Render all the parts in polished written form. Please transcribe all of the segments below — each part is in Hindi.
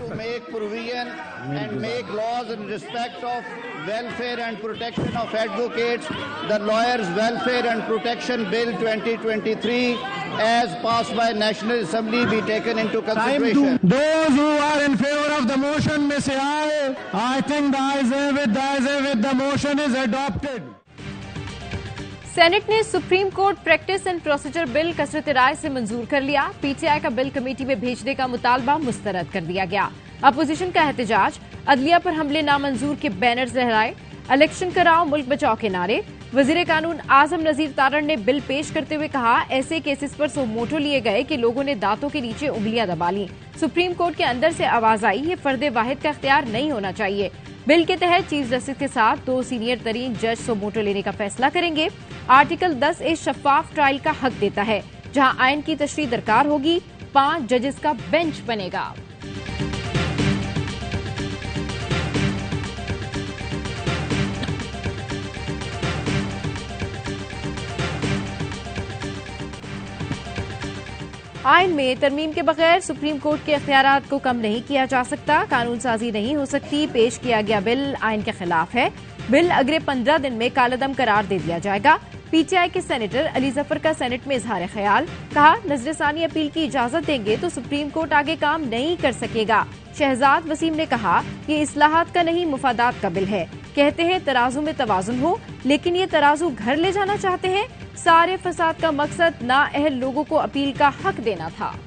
to make provision and make laws in respect of welfare and protection of advocates, the Lawyers Welfare and Protection Bill 2023 as passed by National Assembly be taken into consideration. Those who are in favor of the motion may say aye. I think the ayes have it. The ayes have it. The motion is adopted. Senate ने supreme court practice and procedure bill कसरत राय से मंजूर कर लिया। पीटीआई का बिल कमेटी में भेजने का मुतालबा मुस्तरद कर दिया गया। अपोजिशन का एहतजाज, अदलिया पर हमले नामंजूर के बैनर्स लहराए, इलेक्शन कराओ मुल्क बचाओ के नारे। वजीर कानून आजम नजीर तारण ने बिल पेश करते हुए कहा, ऐसे केसेस पर सो मोटो लिए गए कि लोगों ने दांतों के नीचे उंगलियां दबा ली। सुप्रीम कोर्ट के अंदर से आवाज आई, ये फर्द वाहिद का इख्तियार नहीं होना चाहिए। बिल के तहत चीफ जस्टिस के साथ 2 सीनियर तरीन जज सो मोटो लेने का फैसला करेंगे। आर्टिकल 10A शफाफ ट्रायल का हक देता है। जहां आइन की तशरीह दरकार होगी, 5 जजेस का बेंच बनेगा। आइन में तरमीम के बगैर सुप्रीम कोर्ट के अख्तियारात को कम नहीं किया जा सकता। कानून साजी नहीं हो सकती। पेश किया गया बिल आइन के खिलाफ है। बिल अगले 15 दिन में कालादम करार दे दिया जाएगा। पीटीआई के सेनेटर अली जफर का सेनेट में इजहार ख्याल, कहा नजरसानी अपील की इजाजत देंगे तो सुप्रीम कोर्ट आगे काम नहीं कर सकेगा। शहजाद वसीम ने कहा, ये इस्लाहात का नहीं मुफादात का बिल है। कहते हैं तराजू में तवाजुन हो, लेकिन ये तराजू घर ले जाना चाहते हैं। सारे फसाद का मकसद नाअहल लोगों को अपील का हक देना था।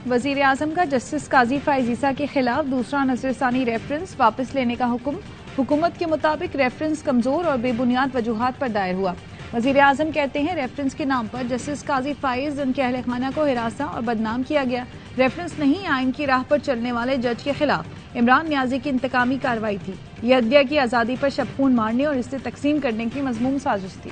वजीर आजम का जस्टिस काजी फाइज ईसा के खिलाफ दूसरा नजरसानी रेफरेंस वापस लेने का हुक्म। हुकूमत के मुताबिक रेफरेंस कमजोर और बेबुनियाद वजूहात पर दायर हुआ। वजीर आजम कहते हैं रेफरेंस के नाम पर जस्टिस काजी फाइज उनके अहल खाना को हिरासा और बदनाम किया गया। रेफरेंस नहीं, आइन की राह पर चलने वाले जज के खिलाफ इमरान न्याजी की इंतकामी कार्रवाई थी। यह अदलिया की आज़ादी पर शबखून मारने और इसे तकसीम करने की मजमूम साजिश थी।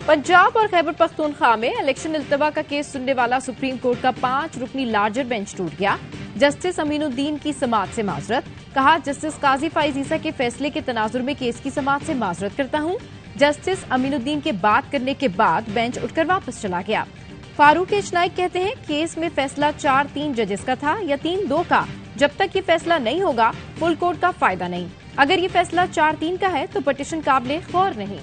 पंजाब और खैबर पख्तूनख्वा में इलेक्शन इल्तवा का केस सुनने वाला सुप्रीम कोर्ट का 5 रुकनी लार्जर बेंच टूट गया। जस्टिस अमीनुद्दीन की समाअत से माजरत, कहा जस्टिस काजी फाइज ईसा के फैसले के तनाजुर में केस की समाअत से माजरत करता हूं। जस्टिस अमीनुद्दीन के बात करने के बाद बेंच उठकर वापस चला गया। फारूक एच नाइक कहते हैं केस में फैसला 4-3 जजेस का था या 3-2 का। जब तक ये फैसला नहीं होगा फुल कोर्ट का फायदा नहीं। अगर ये फैसला 4-3 का है तो पटिशन काबिले गौर नहीं।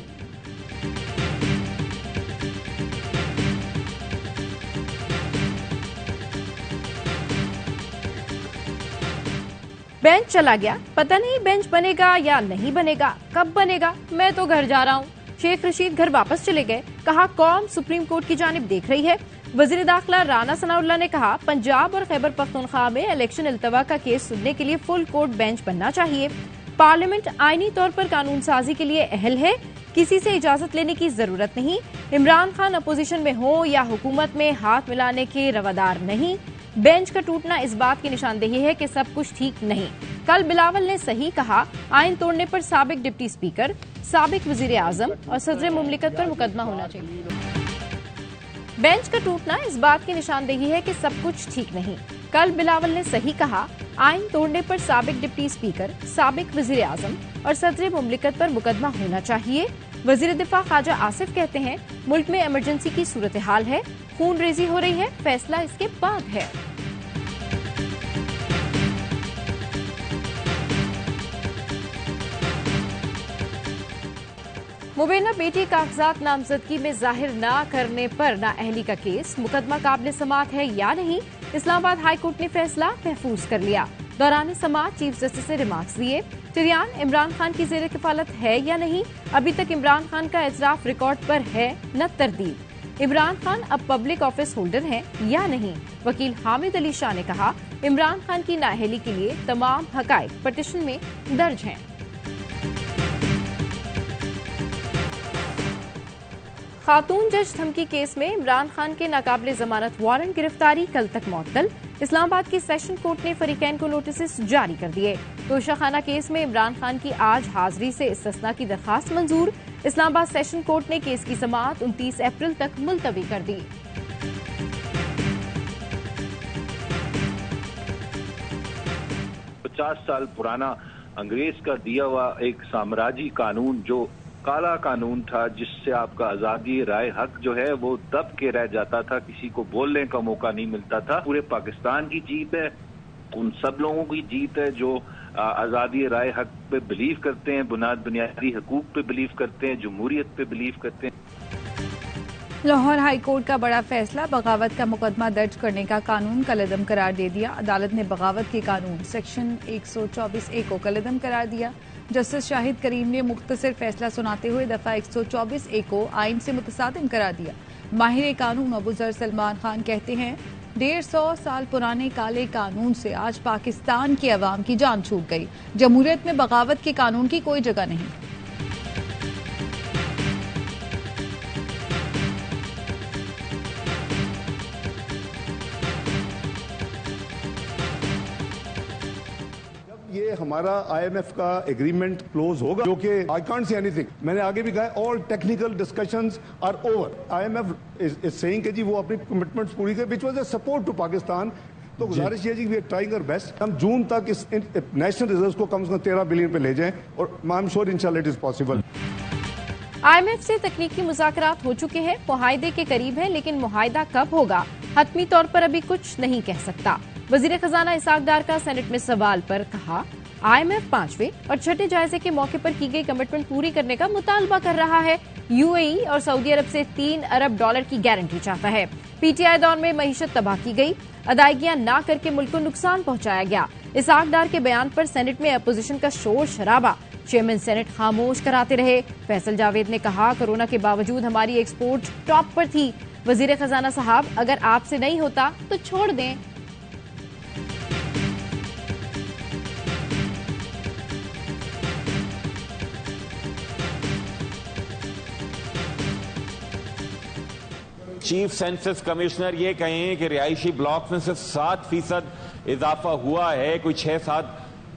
बेंच चला गया, पता नहीं बेंच बनेगा या नहीं बनेगा, कब बनेगा। मैं तो घर जा रहा हूँ। शेख रशीद घर वापस चले गए, कहा कौम सुप्रीम कोर्ट की जानिब देख रही है। वजीर दाखिला राना सनाउल्लाह ने कहा पंजाब और खैबर पख्तूनख्वा में इलेक्शन इल्तवा का केस सुनने के लिए फुल कोर्ट बेंच बनना चाहिए। पार्लियामेंट आईनी तौर पर कानून साजी के लिए अहल है, किसी से इजाजत लेने की जरूरत नहीं। इमरान खान अपोजिशन में हो या हुकूमत में हाथ मिलाने के रवादार नहीं। बेंच का टूटना इस बात की निशानदेही है कि सब कुछ ठीक नहीं। कल बिलावल ने सही कहा, आइन तोड़ने पर साबिक डिप्टी स्पीकर, साबिक वजीर आजम और सदर मुमलिकत पर मुकदमा होना चाहिए। बेंच का टूटना इस बात की निशानदेही है कि सब कुछ ठीक नहीं। कल बिलावल ने सही कहा, आइन तोड़ने पर साबिक डिप्टी स्पीकर, साबिक वजीर आजम और सदर मुमलिकत पर मुकदमा होना चाहिए। वजीर दिफा ख्वाजा आसिफ कहते हैं मुल्क में इमरजेंसी की सूरत हाल है, खून रेजी हो रही है, फैसला इसके बाद है। मुबीना बेटी कागजात नामजदगी में जाहिर न करने पर नाअहली का केस, मुकदमा काबिल समाअत है या नहीं, इस्लामाबाद हाई कोर्ट ने फैसला महफूज कर लिया। दौरान समाअत चीफ जस्टिस ने रिमार्क्स दिए। टिरियान इमरान खान की जेर किफालत है या नहीं, अभी तक इमरान खान का एतराफ रिकॉर्ड पर है न तरदीद। इमरान खान अब पब्लिक ऑफिस होल्डर हैं या नहीं, वकील हामिद अली शाह ने कहा इमरान खान की नाअहली के लिए तमाम हकाइक पटिशन में दर्ज हैं। खातून जज धमकी केस में इमरान खान के नाकाबिले जमानत वारंट गिरफ्तारी कल तक मुअत्तल। इस्लामाबाद की सेशन कोर्ट ने फरीकैन को नोटिस जारी कर दिए। तोशाखाना केस में इमरान खान की आज हाजिरी से इस्तिस्ना की दरखास्त मंजूर। इस्लामाबाद सेशन कोर्ट ने केस की समाअत 29 अप्रैल तक मुलतवी कर दी। 50 साल पुराना अंग्रेज का दिया हुआ एक साम्राज्य कानून, जो काला कानून था, जिससे आपका आजादी राय हक जो है वो दब के रह जाता था, किसी को बोलने का मौका नहीं मिलता था। पूरे पाकिस्तान की जीत है, उन सब लोगों की जीत है जो आजादी राय हक पे बिलीव करते हैं, बुनियादी हकूक पे बिलीव करते हैं, जमहूरियत पे बिलीव करते हैं। लाहौर हाई कोर्ट का बड़ा फैसला, बगावत का मुकदमा दर्ज करने का कानून कलअदम करार दे दिया। अदालत ने बगावत के कानून सेक्शन 124A को कलअदम करार दिया। जस्टिस शाहिद करीम ने मुख्तसर फैसला सुनाते हुए दफा 124A को आइन से मुतसादिम करार दिया। माहिर कानून अबूजर सलमान खान कहते हैं 150 साल पुराने काले कानून से आज पाकिस्तान की अवाम की जान छूट गई। जमहूरियत में बगावत के कानून की कोई जगह नहीं। ये हमारा IMF का एग्रीमेंट क्लोज होगा, जो कि आई कांट से एनीथिंग। मैंने आगे भी कहा all technical discussions are over. IMF is saying कि जी वो अपनी कमिटमेंट्स पूरी करे, which was a support to Pakistan. तो गुजारिश ये जी we are trying our best, हम जून तक इस नेशनल रिजर्व्स को कम से कम 13 बिलियन पे ले जाएं, और आई एम श्योर इंशाल्लाह इट इज पॉसिबल। IMF से तकनीकी मुज़ाकरात हो चुके हैं, मुआहदे के करीब है, लेकिन मुआहदा कब होगा हतमी तौर पर अभी कुछ नहीं कह सकता। वजीर खजाना इसाक डार का सेनेट में सवाल पर कहा IMF 5वें और छठे जायजे के मौके पर की गई कमिटमेंट पूरी करने का मुतालबा कर रहा है। UAE और सऊदी अरब से $3 अरब की गारंटी चाहता है। PTI दौर में मईशत तबाह की गई, अदायगियां ना करके मुल्क को नुकसान पहुंचाया गया। इसाक डार के बयान पर सेनेट में अपोजिशन का शोर शराबा, चेयरमैन सेनेट खामोश कराते रहे। फैसल जावेद ने कहा कोरोना के बावजूद हमारी एक्सपोर्ट टॉप पर थी। वजीर खजाना साहब, अगर आपसे नहीं होता तो छोड़ दें। चीफ सेंसस कमिश्नर ये कहें कि रिहायशी ब्लॉक में सिर्फ 7% इजाफा हुआ है कोई 6-7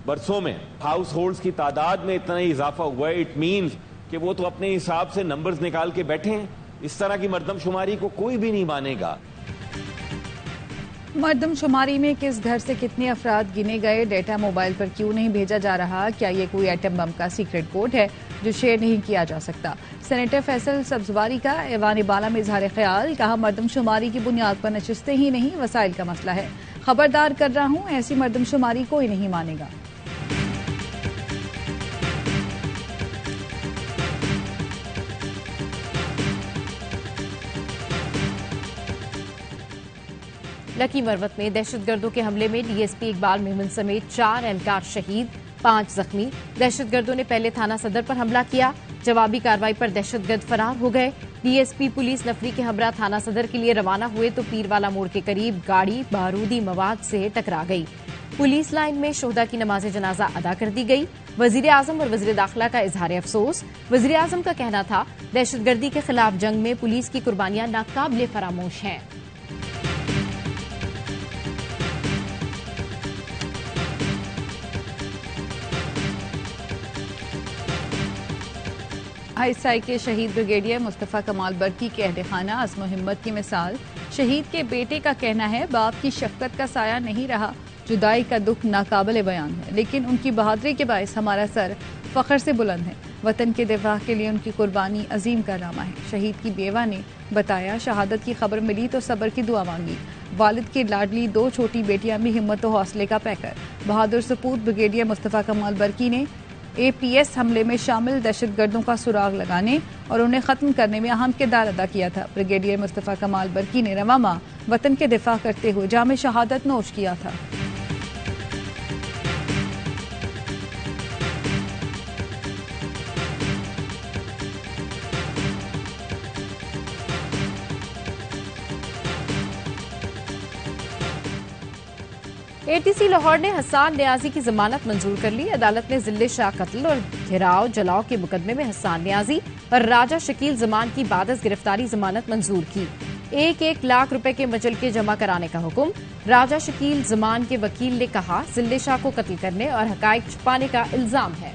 बरसों में, हाउस होल्ड्स की तादाद में इतना ही इजाफा हुआ है, इट मीन्स कि वो तो अपने हिसाब से नंबर्स निकाल के बैठे हैं। इस तरह की मर्दमशुमारी को कोई भी नहीं मानेगा। मर्दमशुमारी में किस घर से कितने अफराद गिने गए, डेटा मोबाइल पर क्यों नहीं भेजा जा रहा? क्या ये कोई एटम बम का सीक्रेट कोड है जो शेयर नहीं किया जा सकता? सेनेटर फैसल सब्जवारी का ऐवान बाला में इजहार ख्याल, कहा मर्दमशुमारी की बुनियाद पर नशिस्तें ही नहीं वसाइल का मसला है। खबरदार कर रहा हूं, ऐसी मर्दमशुमारी कोई नहीं मानेगा। लकी मरवत में दहशतगर्दों के हमले में DSP इकबाल मेमन समेत 4 एहलकार शहीद, 5 जख्मी। दहशतगर्दों ने पहले थाना सदर पर हमला किया, जवाबी कार्रवाई पर दहशतगर्द फरार हो गए। DSP पुलिस नफरी के हमरा थाना सदर के लिए रवाना हुए तो पीरवाला मोड़ के करीब गाड़ी बारूदी मवाद से टकरा गई। पुलिस लाइन में शोहदा की नमाज जनाजा अदा कर दी गई। वजीर आजम और वजीर दाखिला का इजहार अफसोस। वजीर आजम का कहना था दहशतगर्दी के खिलाफ जंग में पुलिस की कुर्बानियां नाकाबिले फरामोश हैं। ISI के शहीद ब्रिगेडियर मुस्तफ़ा कमाल बर्की के अहद खाना अज़्म हिम्मत की मिसाल। शहीद के बेटे का कहना है बाप की शफ़क़त का साया नहीं रहा, जुदाई का दुख नाकाबिले बयान है, लेकिन उनकी बहादुरी के बायस हमारा सर फ़ख्र से बुलंद है। वतन के दिफा के लिए उनकी कुर्बानी अजीम कारनामा है। शहीद की बेवा ने बताया शहादत की खबर मिली तो सब्र की दुआ मांगी। वालिद की लाडली 2 छोटी बेटियां भी हिम्मत और हौसले का पैकर। बहादुर सपूत ब्रिगेडियर मुस्तफ़ा कमाल बर्की ने APS हमले में शामिल दहशतगर्दों का सुराग लगाने और उन्हें खत्म करने में अहम किरदार अदा किया था। ब्रिगेडियर मुस्तफ़ा कमाल बर्की ने रवा माह वतन के दिफा करते हुए जाम शहादत नोश किया था। ATC लाहौर ने हसन नियाजी की जमानत मंजूर कर ली। अदालत ने जिले शाह कत्ल और घिराव जलाओ के मुकदमे में हसन नियाजी और राजा शकील जमान की बादस गिरफ्तारी जमानत मंजूर की। 1-1 लाख रुपए के मजलके जमा कराने का हुक्म। राजा शकील जमान के वकील ने कहा जिले शाह को कत्ल करने और हकायक छुपाने का इल्जाम है।